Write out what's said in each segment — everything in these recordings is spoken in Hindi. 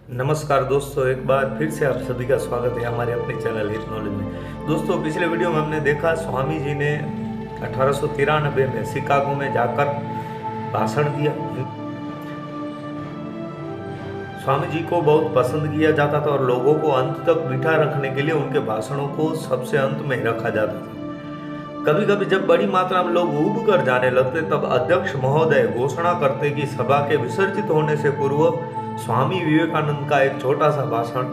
नमस्कार दोस्तों, एक बार फिर से आप सभी का स्वागत है हमारे अपने चैनल हित नॉलेज में। दोस्तों, पिछले वीडियो में हमने देखा स्वामी जी ने 1893 में शिकागो में जाकर भाषण दिया। स्वामी जी को बहुत पसंद किया जाता था और लोगों को अंत तक बिठा रखने के लिए उनके भाषणों को सबसे अंत में रखा जाता था। कभी कभी जब बड़ी मात्रा में लोग उब कर जाने लगते तब अध्यक्ष महोदय घोषणा करते कि सभा के विसर्जित होने से पूर्व स्वामी विवेकानंद का एक छोटा सा भाषण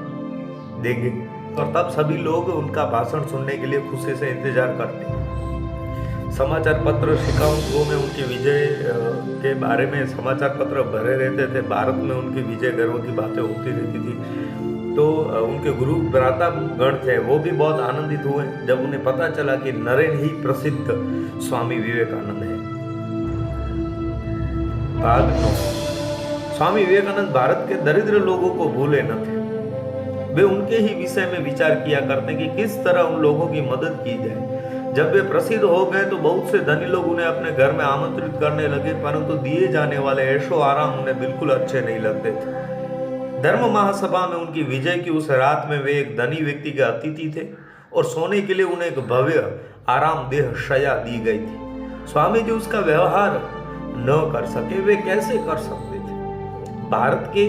देंगे, और तब सभी लोग उनका भाषण सुनने के लिए खुशी से इंतजार करते। समाचार पत्र शिकागो में उनकी विजय के बारे में समाचार पत्र भरे रहते थे। भारत में उनकी विजय गर्व की बातें होती रहती थी। तो उनके गुरु भ्राता गण थे, वो भी बहुत आनंदित हुए जब उन्हें पता चला कि नरेन ही प्रसिद्ध स्वामी विवेकानंद है। भाग 9। स्वामी विवेकानंद भारत के दरिद्र लोगों को भूले न थे। वे उनके ही विषय में विचार किया करते कि किस तरह उन लोगों की मदद की जाए। जब वे प्रसिद्ध हो गए तो बहुत से धनी लोग उन्हें अपने घर में आमंत्रित करने लगे, परंतु दिए जाने वाले ऐशो आराम उन्हें बिल्कुल अच्छे नहीं लगते थे। धर्म महासभा में उनकी विजय की उस रात में वे एक धनी व्यक्ति के अतिथि थे और सोने के लिए उन्हें एक भव्य आरामदेह शय्या दी गई थी। स्वामी जी उसका व्यवहार न कर सके, वे कैसे कर सकते थे? भारत के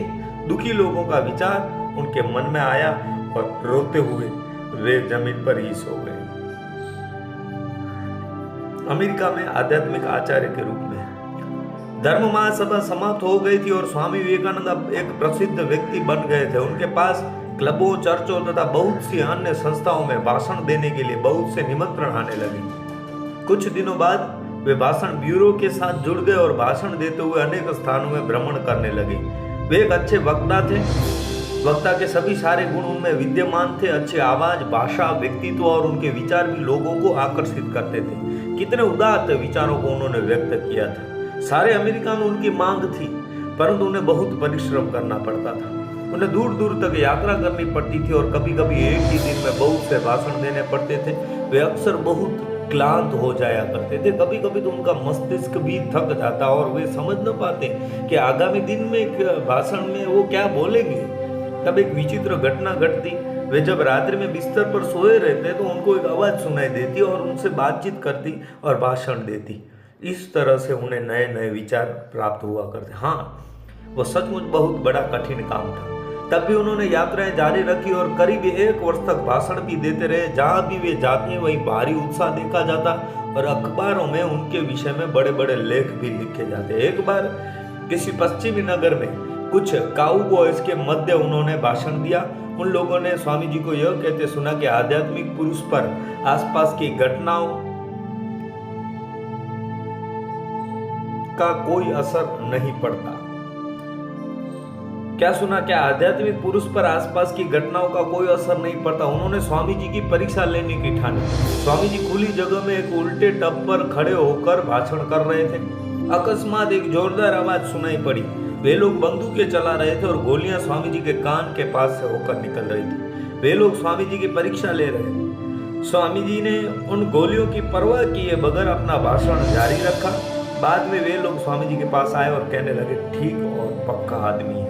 दुखी लोगों का विचार उनके मन में आया और रोते हुए वे जमीन पर ही सो गए। अमेरिका में आध्यात्मिक आचार्य के रूप में धर्म महासभा समाप्त हो गई थी और स्वामी विवेकानंद अब एक प्रसिद्ध व्यक्ति बन गए थे। उनके पास क्लबों, चर्चों तथा बहुत सी अन्य संस्थाओं में भाषण देने के लिए बहुत से निमंत्रण आने लगे। कुछ दिनों बाद वे भाषण ब्यूरो के साथ जुड़ गए और भाषण देते हुए अनेक स्थानों में भ्रमण करने लगे। वे एक अच्छे वक्ता थे। वक्ता के सभी सारे गुण उनमें विद्यमान थे। अच्छी आवाज, भाषा, व्यक्तित्व और उनके विचार भी लोगों को आकर्षित करते थे। कितने उदात्त विचारों को उन्होंने व्यक्त किया था। सारे अमेरिका में उनकी मांग थी, परंतु उन्हें बहुत परिश्रम करना पड़ता था। उन्हें दूर दूर तक यात्रा करनी पड़ती थी और कभी कभी एक ही दिन में बहुत से भाषण देने पड़ते थे। वे अक्सर बहुत क्लांत हो जाया करते थे। कभी कभी तो उनका मस्तिष्क भी थक जाता और वे समझ न पाते कि आगामी दिन में भाषण में वो क्या बोलेंगे। तब एक विचित्र घटना घटती। वे जब रात्रि में बिस्तर पर सोए रहते तो उनको एक आवाज सुनाई देती और उनसे बातचीत करती और भाषण देती। इस तरह से उन्हें नए नए विचार प्राप्त हुआ करते। हाँ, वो सचमुच बहुत बड़ा कठिन काम था। तब भी उन्होंने यात्राएं जारी रखी और करीब 1 वर्ष तक भाषण भी देते रहे। जहां भी वे जाते वहीं भारी उत्साह देखा जाता और अखबारों में उनके विषय में बड़े बड़े लेख भी लिखे जाते। एक बार किसी पश्चिमी नगर में कुछ काउबॉयज के मध्य उन्होंने भाषण दिया। उन लोगों ने स्वामी जी को यह कहते सुना कि आध्यात्मिक पुरुष पर आसपास की घटनाओं का कोई असर नहीं पड़ता। क्या सुना? क्या आध्यात्मिक पुरुष पर आसपास की घटनाओं का कोई असर नहीं पड़ता? उन्होंने स्वामी जी की परीक्षा लेने की ठानी। स्वामी जी खुली जगह में एक उल्टे टब पर खड़े होकर भाषण कर रहे थे। अकस्मात एक जोरदार आवाज सुनाई पड़ी। वे लोग बंदूकें चला रहे थे और गोलियां स्वामी जी के कान के पास से होकर निकल रही थी। वे लोग स्वामी जी की परीक्षा ले रहे थे। स्वामी जी ने उन गोलियों की परवाह किए बगैर अपना भाषण जारी रखा। बाद में वे लोग स्वामी जी के पास आए और कहने लगे, ठीक और पक्का आदमी है।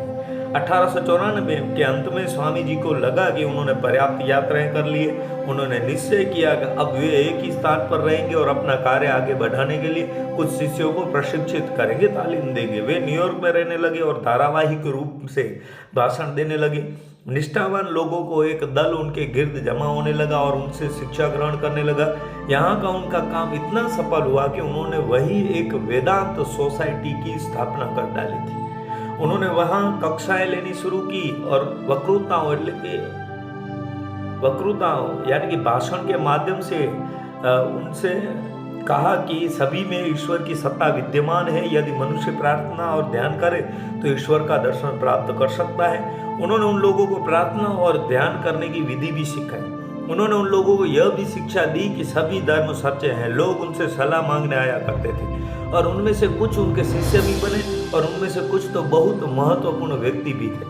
1894 के अंत में स्वामी जी को लगा कि उन्होंने पर्याप्त यात्राएं कर लिए। उन्होंने निश्चय किया कि अब वे एक ही स्थान पर रहेंगे और अपना कार्य आगे बढ़ाने के लिए कुछ शिष्यों को प्रशिक्षित करेंगे, तालीम देंगे। वे न्यूयॉर्क में रहने लगे और धारावाहिक रूप से भाषण देने लगे। निष्ठावान लोगों को एक दल उनके गिर्द जमा होने लगा और उनसे शिक्षा ग्रहण करने लगा। यहाँ का उनका काम इतना सफल हुआ कि उन्होंने वही एक वेदांत सोसाइटी की स्थापना कर डाली थी। उन्होंने वहां कक्षाएं लेनी शुरू की और वक्तृताओं यानी कि भाषण के माध्यम से उनसे कहा कि सभी में ईश्वर की सत्ता विद्यमान है। यदि मनुष्य प्रार्थना और ध्यान करे तो ईश्वर का दर्शन प्राप्त कर सकता है। उन्होंने उन लोगों को प्रार्थना और ध्यान करने की विधि भी सिखाई। उन्होंने उन लोगों को यह भी शिक्षा दी कि सभी धर्म सच्चे हैं। लोग उनसे सलाह मांगने आया करते थे और उनमें से कुछ उनके शिष्य भी बने और उनमें से कुछ तो बहुत महत्वपूर्ण व्यक्ति भी थे।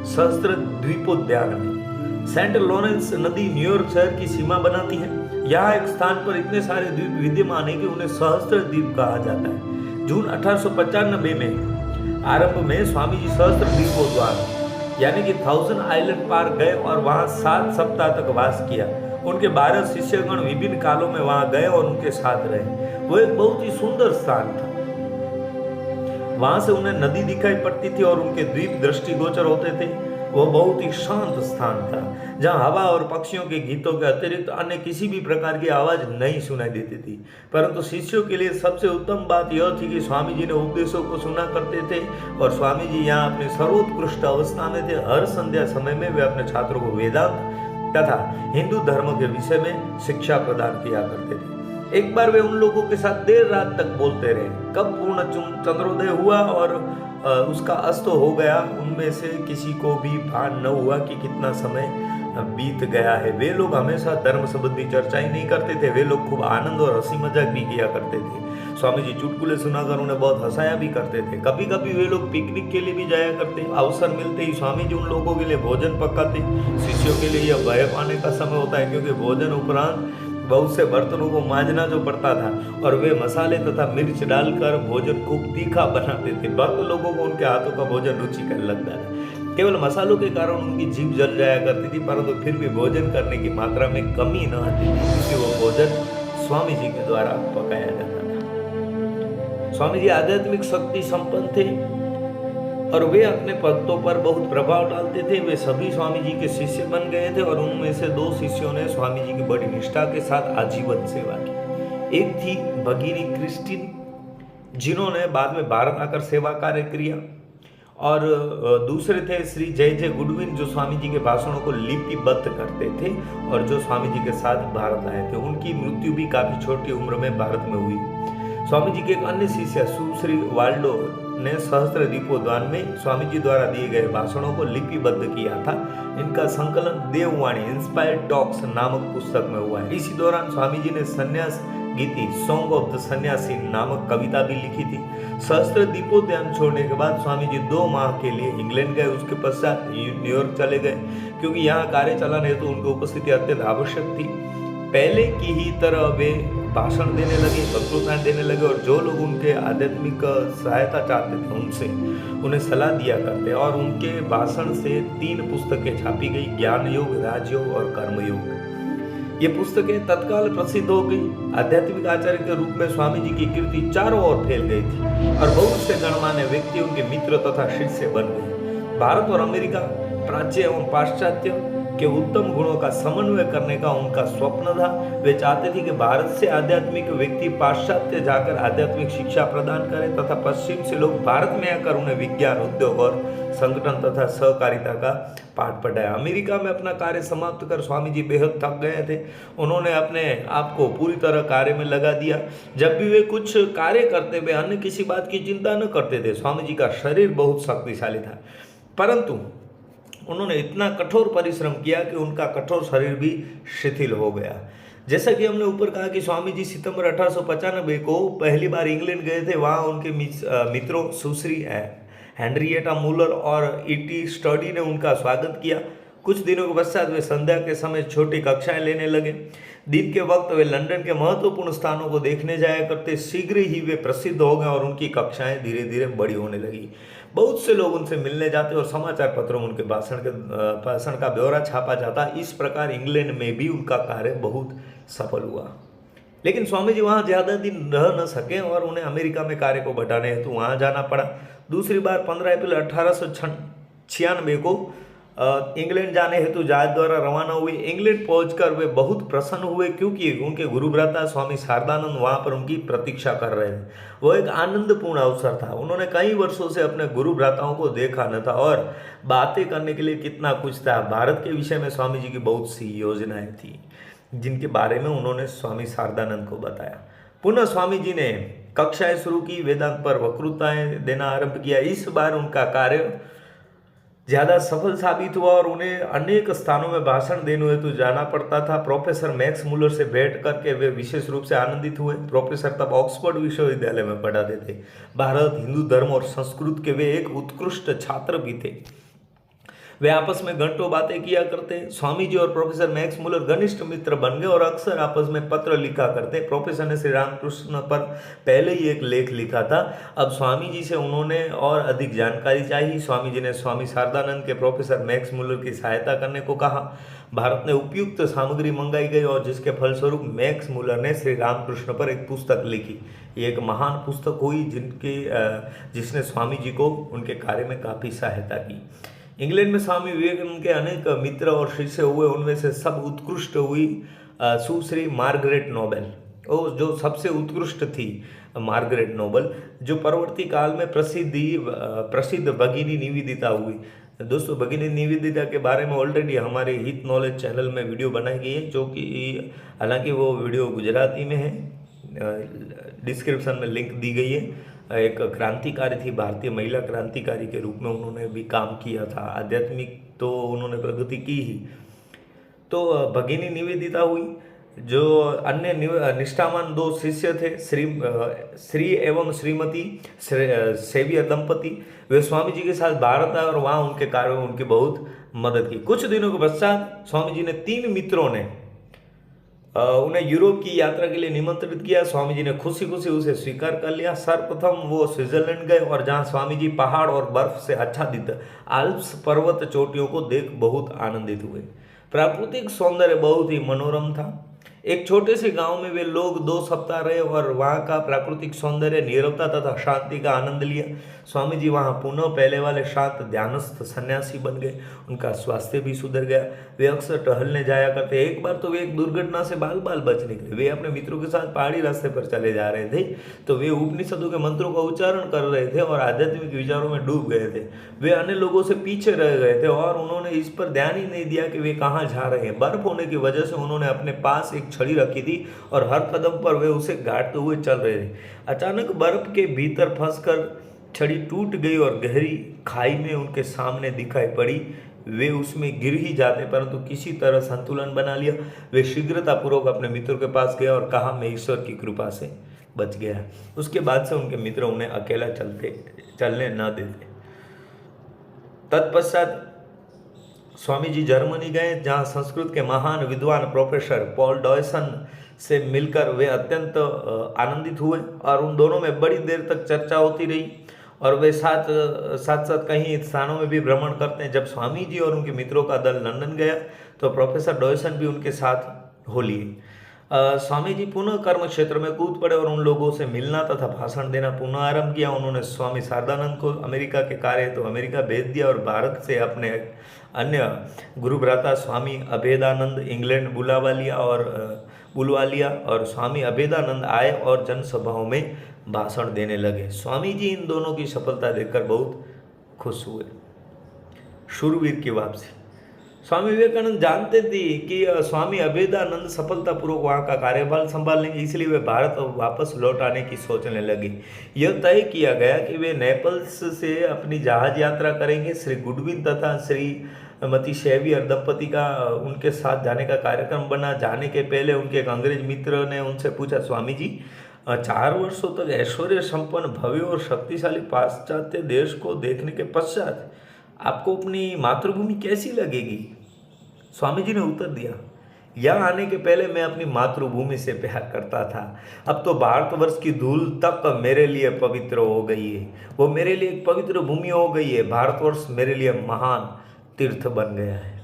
सहस्त्र द्वीपोद्यान में सेंट लॉरेंस नदी न्यूयॉर्क शहर की सीमा बनाती है। यहाँ एक स्थान पर इतने सारे द्वीप विद्यमान है कि उन्हें सहस्त्र द्वीप कहा जाता है। जून 1895 में आरंभ में स्वामी जी सहस्त्र द्वीपोद्यान यानी कि 1000 आइलैंड पार गए और वहां 7 सप्ताह तक वास किया। उनके 12 शिष्यगण विभिन्न कालों में वहां गए और उनके साथ रहे। वो एक बहुत ही सुंदर स्थान था। वहां से उन्हें नदी दिखाई पड़ती थी और उनके द्वीप दृष्टिगोचर होते थे। वो बहुत ही शांत स्थान था, जहां हवा और पक्षियों के गीतों के अतिरिक्त अन्य किसी भी प्रकार की आवाज नहीं सुनाई देती थी। परंतु शिष्यों के लिए सबसे उत्तम बात यह थी कि स्वामी जी ने उपदेशों को सुना करते थे और स्वामी जी यहाँ अपनी सर्वोत्कृष्ट अवस्था में थे। हर संध्या समय में वे अपने छात्रों को वेदांत तथा हिंदू धर्म के विषय में शिक्षा प्रदान किया करते थे। एक बार वे उन लोगों के साथ देर रात तक बोलते रहे। कब पूर्ण चंद्रोदय हुआ और उसका अस्त हो गया, उनमें से किसी को भी भान न हुआ कि कितना समय बीत गया है। वे लोग हमेशा धर्म संबंधी चर्चा ही नहीं करते थे, वे लोग खूब आनंद और हंसी मजाक भी किया करते थे। स्वामी जी चुटकुले सुनाकर उन्हें बहुत हंसाया भी करते थे। कभी कभी वे लोग पिकनिक के लिए भी जाया करते। अवसर मिलते ही स्वामी जी उन लोगों के लिए भोजन पकाते। शिष्यों के लिए यह भय पाने का समय होता है, क्योंकि भोजन उपरांत बहुत से बर्तनों को मांजना जो पड़ता था और वे मसाले तथा मिर्च डालकर भोजन खूब तीखा बनाते थे। भक्त लोगों को उनके हाथों का भोजन रुचिकर लगता था। केवल मसालों के कारण उनकी जीभ जल जाया करती थी, परंतु फिर भी भोजन करने की मात्रा में कमी न आती थी, क्योंकि वो भोजन स्वामी जी के द्वारा पकाया जाता था। स्वामी जी आध्यात्मिक शक्ति संपन्न थे और वे अपने भक्तों पर बहुत प्रभाव डालते थे। वे सभी स्वामी जी के शिष्य बन गए थे और उनमें से 2 शिष्यों ने स्वामी जी की बड़ी निष्ठा के साथ आजीवन सेवा की। एक थी भगिनी क्रिस्टीन, जिन्होंने बाद में भारत आकर सेवा कार्य किया, और दूसरे थे श्री जय जय गुडविन, जो स्वामी जी के भाषणों को लिपिबद्ध करते थे और जो स्वामी जी के साथ भारत आए थे। उनकी मृत्यु भी काफी छोटी उम्र में भारत में हुई। स्वामी जी के एक अन्य शिष्य सुश्री वाल्डो ने सहस्त्र दीपोद्वान में स्वामी जी द्वारा दिए गए भाषणों को लिपिबद्ध किया था। इनका संकलन देववाणी इंस्पायर्ड टॉक्स नामक पुस्तक में हुआ है। इसी दौरान स्वामी जी ने संन्यास गीति सॉन्ग ऑफ द सन्यासी नामक कविता भी लिखी थी। सहस्त्र दीपोद्यान छोड़ने के बाद स्वामी जी 2 माह के लिए इंग्लैंड गए। उसके पश्चात न्यूयॉर्क चले गए, क्योंकि यहाँ कार्य चलाने हेतु उनकी उपस्थिति अत्यंत आवश्यक थी। पहले की ही तरह वे भाषण देने लगे, वक्तृताएं देने लगे और जो लोग उनके आध्यात्मिक सहायता चाहते थे उनसे उन्हें सलाह दिया करते, और उनके भाषण से 3 पुस्तकें छापी गई, ज्ञान योग, राजयोग और कर्मयोग। ये पुस्तकें तत्काल प्रसिद्ध हो गई। आध्यात्मिक आचार्य के रूप में स्वामी जी की कीर्ति चारों ओर फैल गई थी और बहुत से गणमान्य व्यक्ति उनके मित्र तथा शिष्य बन गए। भारत और अमेरिका, प्राच्य एवं पाश्चात्य के उत्तम गुणों का समन्वय करने का उनका स्वप्न था। वे चाहते थे कि भारत से आध्यात्मिक व्यक्ति पाश्चात्य जाकर आध्यात्मिक शिक्षा प्रदान करें तथा पश्चिम से लोग भारत में आकर उन्हें विज्ञान, उद्योग और संगठन तथा सहकारिता का पाठ पढ़ाया। अमेरिका में अपना कार्य समाप्त कर स्वामी जी बेहद थक गए थे। उन्होंने अपने आप को पूरी तरह कार्य में लगा दिया। जब भी वे कुछ कार्य करते वे अन्य किसी बात की चिंता न करते थे। स्वामी जी का शरीर बहुत शक्तिशाली था, परंतु उन्होंने इतना कठोर परिश्रम किया कि उनका कठोर शरीर भी शिथिल हो गया। जैसा कि हमने ऊपर कहा कि स्वामी जी सितंबर 1895 को पहली बार इंग्लैंड गए थे। वहाँ उनके मित्रों सुश्री हेनरिएटा मुलर और ईटी स्टडी ने उनका स्वागत किया। कुछ दिनों के पश्चात वे संध्या के समय छोटी कक्षाएं लेने लगे। दिन के वक्त वे लंदन के महत्वपूर्ण स्थानों को देखने जाया करते। शीघ्र ही वे प्रसिद्ध हो गए और उनकी कक्षाएं धीरे धीरे बड़ी होने लगी। बहुत से लोग उनसे मिलने जाते और समाचार पत्रों में उनके भाषण का ब्यौरा छापा जाता। इस प्रकार इंग्लैंड में भी उनका कार्य बहुत सफल हुआ। लेकिन स्वामी जी वहाँ ज़्यादा दिन रह न सके और उन्हें अमेरिका में कार्य को बढ़ाने हेतु वहाँ जाना पड़ा। दूसरी बार 15 अप्रैल 1896 को इंग्लैंड जाने हेतु जहाज द्वारा रवाना हुए। इंग्लैंड पहुंचकर वे बहुत प्रसन्न हुए, क्योंकि उनके गुरु भ्राता स्वामी शारदानंद वहां पर उनकी प्रतीक्षा कर रहे थे। वो एक आनंदपूर्ण अवसर था। उन्होंने कई वर्षों से अपने गुरु भ्राताओं को देखा न था और बातें करने के लिए कितना कुछ था। भारत के विषय में स्वामी जी की बहुत सी योजनाएं थी, जिनके बारे में उन्होंने स्वामी शारदानंद को बताया। पुनः स्वामी जी ने कक्षाएं शुरू की, वेदांत पर वक्तृताएं देना आरंभ किया। इस बार उनका कार्य ज़्यादा सफल साबित हुआ और उन्हें अनेक स्थानों में भाषण देने हेतु जाना पड़ता था। प्रोफेसर मैक्स मुलर से भेंट करके वे विशेष रूप से आनंदित हुए। प्रोफेसर तब ऑक्सफोर्ड विश्वविद्यालय में पढ़ाते थे। भारत, हिंदू धर्म और संस्कृत के वे एक उत्कृष्ट छात्र भी थे। वे आपस में घंटों बातें किया करते। स्वामी जी और प्रोफेसर मैक्स मुलर घनिष्ठ मित्र बन गए और अक्सर आपस में पत्र लिखा करते। प्रोफेसर ने श्री रामकृष्ण पर पहले ही एक लेख लिखा था। अब स्वामी जी से उन्होंने और अधिक जानकारी चाहिए। स्वामी जी ने स्वामी शारदानंद के प्रोफेसर मैक्स मुलर की सहायता करने को कहा। भारत ने उपयुक्त सामग्री मंगाई गई और जिसके फलस्वरूप मैक्स मुलर ने श्री रामकृष्ण पर एक पुस्तक लिखी। ये एक महान पुस्तक हुई जिसने स्वामी जी को उनके कार्य में काफ़ी सहायता की। इंग्लैंड में स्वामी विवेकानंद के अनेक मित्र और शिष्य हुए। उनमें से सब उत्कृष्ट हुई सुश्री मार्गरेट नोबेल, और जो सबसे उत्कृष्ट थी मार्गरेट नोबेल, जो परवर्ती काल में प्रसिद्ध भगिनी निवेदिता हुई। दोस्तों, भगिनी निवेदिता के बारे में ऑलरेडी हमारे हित नॉलेज चैनल में वीडियो बनाई गई है, जो कि हालांकि वो वीडियो गुजराती में है, डिस्क्रिप्शन में लिंक दी गई है। एक क्रांतिकारी थी, भारतीय महिला क्रांतिकारी के रूप में उन्होंने भी काम किया था। आध्यात्मिक तो उन्होंने प्रगति की ही। तो भगिनी निवेदिता हुई। जो अन्य निष्ठावान दो शिष्य थे, श्री एवं श्रीमती सेवियर दंपति, वे स्वामी जी के साथ भारत आए और वहाँ उनके कार्यों में उनकी बहुत मदद की। कुछ दिनों के पश्चात स्वामी जी ने 3 मित्रों ने उन्हें यूरोप की यात्रा के लिए निमंत्रित किया। स्वामी जी ने खुशी खुशी उसे स्वीकार कर लिया। सर्वप्रथम वो स्विट्जरलैंड गए और जहाँ स्वामी जी पहाड़ और बर्फ से आच्छादित आल्प्स पर्वत चोटियों को देख बहुत आनंदित हुए। प्राकृतिक सौंदर्य बहुत ही मनोरम था। एक छोटे से गांव में वे लोग 2 सप्ताह रहे और वहाँ का प्राकृतिक सौंदर्य, नीरवता तथा शांति का आनंद लिया। स्वामी जी वहाँ पुनः पहले वाले शांत ध्यानस्थ सन्यासी बन गए। उनका स्वास्थ्य भी सुधर गया। वे अक्सर टहलने जाया करते। एक बार तो वे एक दुर्घटना से बाल बाल बच निकले। वे अपने मित्रों के साथ पहाड़ी रास्ते पर चले जा रहे थे, तो वे उपनिषदों के मंत्रों का उच्चारण कर रहे थे और आध्यात्मिक विचारों में डूब गए थे। वे अन्य लोगों से पीछे रह गए थे और उन्होंने इस पर ध्यान ही नहीं दिया कि वे कहाँ जा रहे हैं। बर्फ होने की वजह से उन्होंने अपने पास एक छड़ी रखी थी और हर कदम पर वे उसे गाड़ते हुए चल रहे थे। अचानक बर्फ के भीतर फंसकर छड़ी टूट गई और गहरी खाई में उनके सामने दिखाई पड़ी। वे उसमें गिर ही जाते, परंतु किसी तरह संतुलन बना लिया। वे शीघ्रतापूर्वक अपने मित्रों के पास गए और कहा, मैं ईश्वर की कृपा से बच गया। उसके बाद से उनके मित्र उन्हें अकेला चलने न देते। तत्पश्चात स्वामी जी जर्मनी गए, जहाँ संस्कृत के महान विद्वान प्रोफेसर पॉल डॉयसन से मिलकर वे अत्यंत आनंदित हुए और उन दोनों में बड़ी देर तक चर्चा होती रही और वे साथ साथ कहीं स्थानों में भी भ्रमण करते हैं। जब स्वामी जी और उनके मित्रों का दल लंदन गया तो प्रोफेसर डॉयसन भी उनके साथ हो लिए। स्वामी जी पुनः कर्म क्षेत्र में कूद पड़े और उन लोगों से मिलना तथा भाषण देना पुनः आरंभ किया। उन्होंने स्वामी शारदानंद को अमेरिका के कार्य तो अमेरिका भेज दिया और भारत से अपने अन्य गुरु भ्राता स्वामी अभेदानंद इंग्लैंड बुलवा लिया और स्वामी अभेदानंद आए और जनसभाओं में भाषण देने लगे। स्वामी जी इन दोनों की सफलता देखकर बहुत खुश हुए। शूरवीर की वापसी। स्वामी विवेकानंद जानते थे कि स्वामी अभेदानंद सफलतापूर्वक वहाँ का कार्यभार संभाल लेंगे, इसलिए वे भारत वापस लौट आने की सोचने लगे। यह तय किया गया कि वे नेपल्स से अपनी जहाज यात्रा करेंगे। श्री गुडविन तथा श्रीमती सेवियर दंपति का उनके साथ जाने का कार्यक्रम बना। जाने के पहले उनके एक अंग्रेज मित्र ने उनसे पूछा, स्वामी जी 4 वर्षों तक ऐश्वर्य संपन्न, भव्य और शक्तिशाली पाश्चात्य देश को देखने के पश्चात आपको अपनी मातृभूमि कैसी लगेगी? स्वामी जी ने उत्तर दिया, यहाँ आने के पहले मैं अपनी मातृभूमि से प्यार करता था। अब तो भारतवर्ष की धूल तक मेरे लिए पवित्र हो गई है। वो मेरे लिए एक पवित्र भूमि हो गई है। भारतवर्ष मेरे लिए महान तीर्थ बन गया है।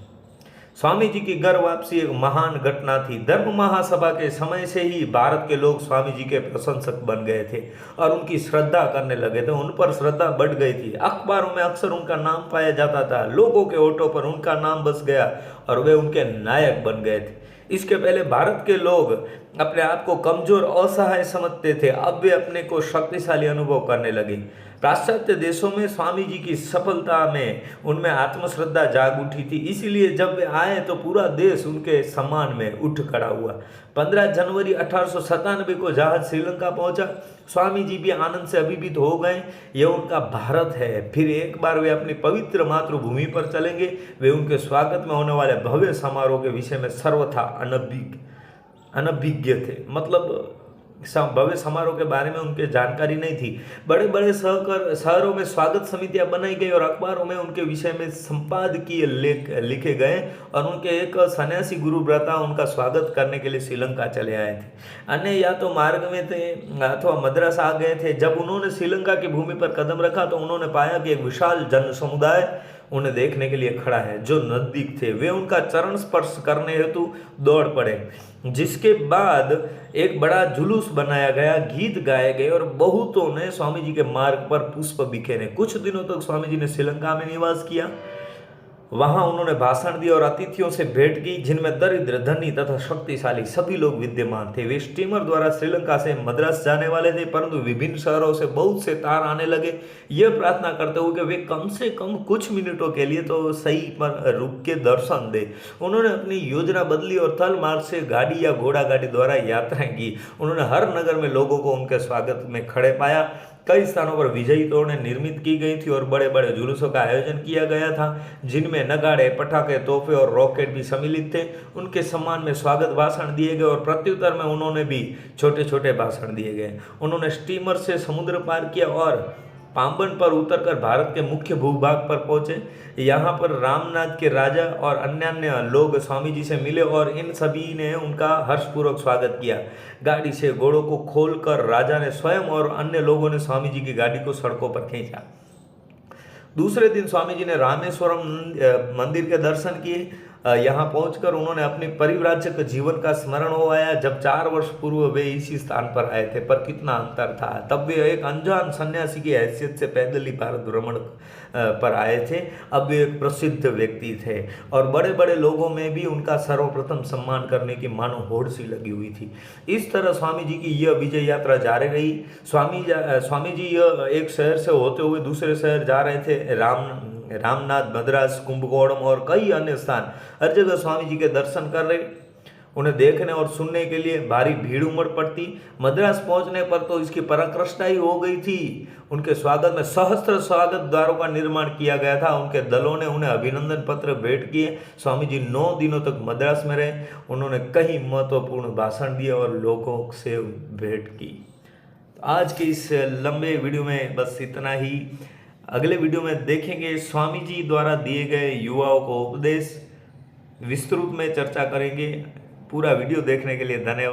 स्वामी जी की घर वापसी एक महान घटना थी। धर्म महासभा के समय से ही भारत के लोग स्वामी जी के प्रशंसक बन गए थे और उनकी श्रद्धा करने लगे थे। उन पर श्रद्धा बढ़ गई थी। अखबारों में अक्सर उनका नाम पाया जाता था। लोगों के ओठों पर उनका नाम बस गया और वे उनके नायक बन गए थे। इसके पहले भारत के लोग अपने आप को कमजोर असहाय समझते थे। अब वे अपने को शक्तिशाली अनुभव करने लगे। पाश्चात्य देशों में स्वामी जी की सफलता में उनमें आत्मश्रद्धा जाग उठी थी। इसीलिए जब वे आए तो पूरा देश उनके सम्मान में उठ खड़ा हुआ। 15 जनवरी 1897 को जहाज श्रीलंका पहुंचा। स्वामी जी भी आनंद से अभिभूत हो गए। यह उनका भारत है। फिर एक बार वे अपनी पवित्र मातृभूमि पर चलेंगे। वे उनके स्वागत में होने वाले भव्य समारोह के विषय में सर्वथा अनभिज्ञ थे। मतलब भव्य समारोह के बारे में उनके जानकारी नहीं थी। बड़े बड़े शहरों में स्वागत समितियां बनाई गई और अखबारों में उनके विषय में संपादकीय लेख लिखे गए और उनके एक सन्यासी गुरु व्रता उनका स्वागत करने के लिए श्रीलंका चले आए थे। अन्य या तो मार्ग में थे अथवा मद्रास आ गए थे। जब उन्होंने श्रीलंका की भूमि पर कदम रखा तो उन्होंने पाया कि एक विशाल जन समुदाय उन्हें देखने के लिए खड़ा है। जो नजदीक थे वे उनका चरण स्पर्श करने हेतु दौड़ पड़े, जिसके बाद एक बड़ा जुलूस बनाया गया, गीत गाए गए और बहुतों ने स्वामी जी के मार्ग पर पुष्प बिखेरे। कुछ दिनों तक स्वामी जी ने श्रीलंका में निवास किया। वहां उन्होंने भाषण दिया और अतिथियों से भेंट की, जिनमें दरिद्र, धनी तथा शक्तिशाली सभी लोग विद्यमान थे। वे स्टीमर द्वारा श्रीलंका से मद्रास जाने वाले थे, परंतु विभिन्न शहरों से बहुत से तार आने लगे, यह प्रार्थना करते हुए कि वे कम से कम कुछ मिनटों के लिए तो सही पर रुक के दर्शन दे। उन्होंने अपनी योजना बदली और थल मार्ग से गाड़ी या घोड़ा गाड़ी द्वारा यात्राएं की। उन्होंने हर नगर में लोगों को उनके स्वागत में खड़े पाया। कई स्थानों पर विजयी तोड़ें निर्मित की गई थी और बड़े बड़े जुलूसों का आयोजन किया गया था, जिनमें नगाड़े, पटाखे, तोहफे और रॉकेट भी सम्मिलित थे। उनके सम्मान में स्वागत भाषण दिए गए और प्रत्युत्तर में उन्होंने भी छोटे छोटे भाषण दिए गए। उन्होंने स्टीमर से समुद्र पार किया और पाम्बन पर उतरकर भारत के मुख्य भूभाग पर पहुंचे। यहाँ पर रामनाथ के राजा और अन्य लोग स्वामी जी से मिले और इन सभी ने उनका हर्षपूर्वक स्वागत किया। गाड़ी से घोड़ों को खोलकर राजा ने स्वयं और अन्य लोगों ने स्वामी जी की गाड़ी को सड़कों पर खींचा। दूसरे दिन स्वामी जी ने रामेश्वरम मंदिर के दर्शन किए। यहाँ पहुंचकर उन्होंने अपने परिव्राजक जीवन का स्मरण हो आया। जब 4 वर्ष पूर्व वे इसी स्थान पर आए थे, पर कितना अंतर था। तब वे एक अनजान सन्यासी की हैसियत से पैदल ही भारत भ्रमण पर आए थे। अब वे एक प्रसिद्ध व्यक्ति थे और बड़े बड़े लोगों में भी उनका सर्वप्रथम सम्मान करने की मानो होड़ सी लगी हुई थी। इस तरह स्वामी जी की यह विजय यात्रा जारी रही। स्वामी जी यह एक शहर से होते हुए दूसरे शहर जा रहे थे। रामनाथ, मद्रास, कुंभकोणम और कई अन्य स्थान, हर जगह स्वामी जी के दर्शन कर रहे। उन्हें देखने और सुनने के लिए भारी भीड़ उमड़ पड़ती। मद्रास पहुंचने पर तो इसकी पराकाष्ठा ही हो गई थी। उनके स्वागत में सहस्त्र स्वागत द्वारों का निर्माण किया गया था। उनके दलों ने उन्हें अभिनंदन पत्र भेंट किए। स्वामी जी 9 दिनों तक मद्रास में रहे। उन्होंने कई महत्वपूर्ण भाषण दिए और लोगों से भेंट की। आज के इस लंबे वीडियो में बस इतना ही। अगले वीडियो में देखेंगे स्वामी जी द्वारा दिए गए युवाओं को उपदेश, विस्तृत में चर्चा करेंगे। पूरा वीडियो देखने के लिए धन्यवाद।